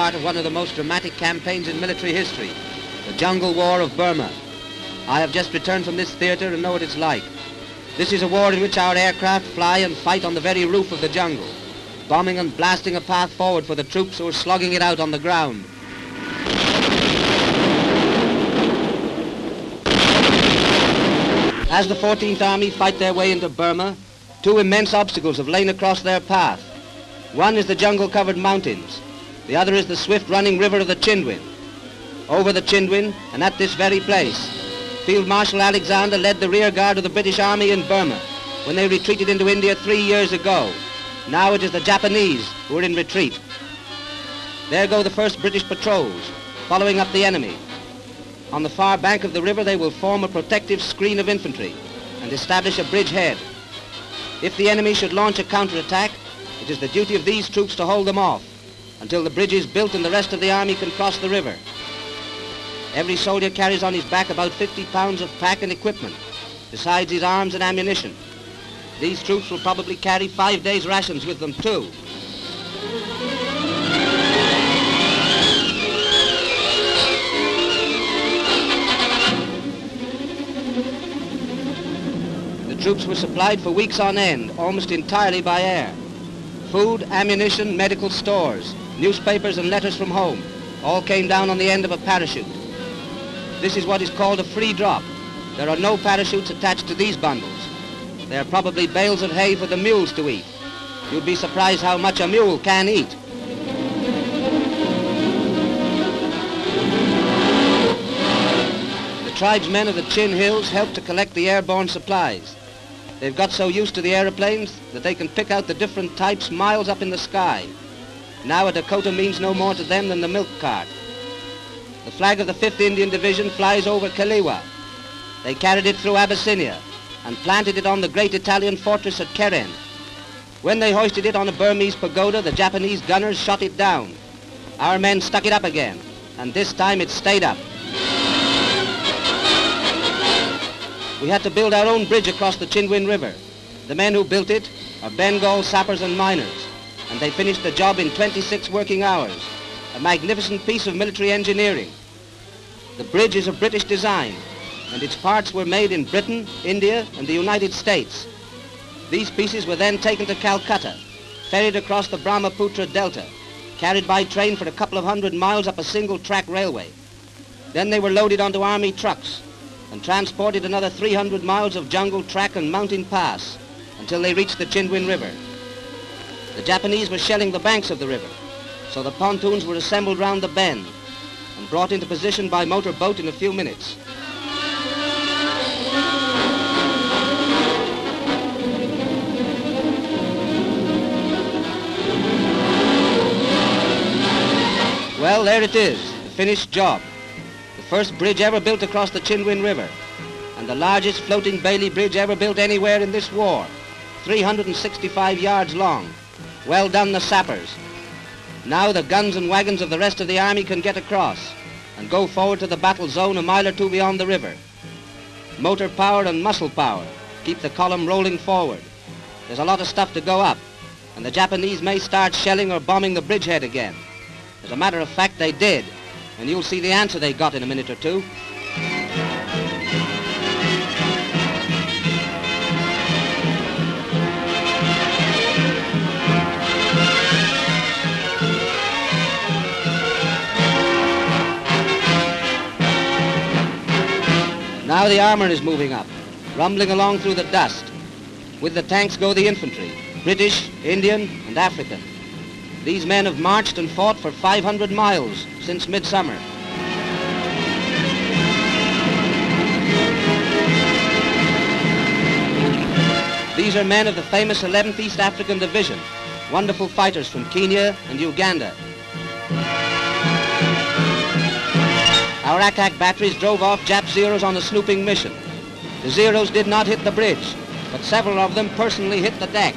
part of one of the most dramatic campaigns in military history, the Jungle War of Burma. I have just returned from this theater and know what it's like. This is a war in which our aircraft fly and fight on the very roof of the jungle, bombing and blasting a path forward for the troops who are slogging it out on the ground. As the 14th Army fight their way into Burma, two immense obstacles have lain across their path. One is the jungle-covered mountains. The other is the swift-running river of the Chindwin. Over the Chindwin, and at this very place, Field Marshal Alexander led the rear guard of the British Army in Burma when they retreated into India 3 years ago. Now it is the Japanese who are in retreat. There go the first British patrols, following up the enemy. On the far bank of the river, they will form a protective screen of infantry and establish a bridgehead. If the enemy should launch a counterattack, it is the duty of these troops to hold them off until the bridge is built and the rest of the army can cross the river. Every soldier carries on his back about 50 pounds of pack and equipment, besides his arms and ammunition. These troops will probably carry 5 days' rations with them too. The troops were supplied for weeks on end, almost entirely by air. Food, ammunition, medical stores, newspapers and letters from home all came down on the end of a parachute. This is what is called a free drop. There are no parachutes attached to these bundles. They are probably bales of hay for the mules to eat. You'd be surprised how much a mule can eat. The tribesmen of the Chin Hills help to collect the airborne supplies. They've got so used to the aeroplanes that they can pick out the different types miles up in the sky. Now a Dakota means no more to them than the milk cart. The flag of the 5th Indian Division flies over Kaliwa. They carried it through Abyssinia and planted it on the great Italian fortress at Keren. When they hoisted it on a Burmese pagoda, the Japanese gunners shot it down. Our men stuck it up again, and this time it stayed up. We had to build our own bridge across the Chindwin River. The men who built it are Bengal sappers and miners, and they finished the job in 26 working hours, a magnificent piece of military engineering. The bridge is of British design, and its parts were made in Britain, India, and the United States. These pieces were then taken to Calcutta, ferried across the Brahmaputra Delta, carried by train for a couple of 100 miles up a single-track railway. Then they were loaded onto army trucks and transported another 300 miles of jungle track and mountain pass until they reached the Chindwin River. The Japanese were shelling the banks of the river, so the pontoons were assembled round the bend and brought into position by motor boat in a few minutes. Well, there it is, the finished job. The first bridge ever built across the Chindwin River, and the largest floating Bailey bridge ever built anywhere in this war, 365 yards long. Well done, the sappers. Now the guns and wagons of the rest of the army can get across and go forward to the battle zone a mile or two beyond the river. Motor power and muscle power keep the column rolling forward. There's a lot of stuff to go up, and the Japanese may start shelling or bombing the bridgehead again. As a matter of fact, they did, and you'll see the answer they got in a minute or two. Now the armor is moving up, rumbling along through the dust. With the tanks go the infantry, British, Indian, and African. These men have marched and fought for 500 miles since midsummer. These are men of the famous 11th East African Division, wonderful fighters from Kenya and Uganda. Our attack batteries drove off Jap Zeros on a snooping mission. The Zeros did not hit the bridge, but several of them personally hit the deck.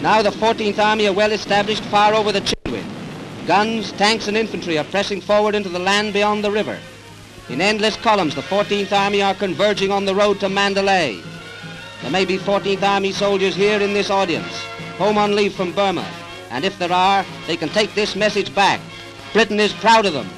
Now the 14th Army are well established far over the Chindwin. Guns, tanks and infantry are pressing forward into the land beyond the river. In endless columns, the 14th Army are converging on the road to Mandalay. There may be 14th Army soldiers here in this audience, home on leave from Burma. And if there are, they can take this message back. Britain is proud of them.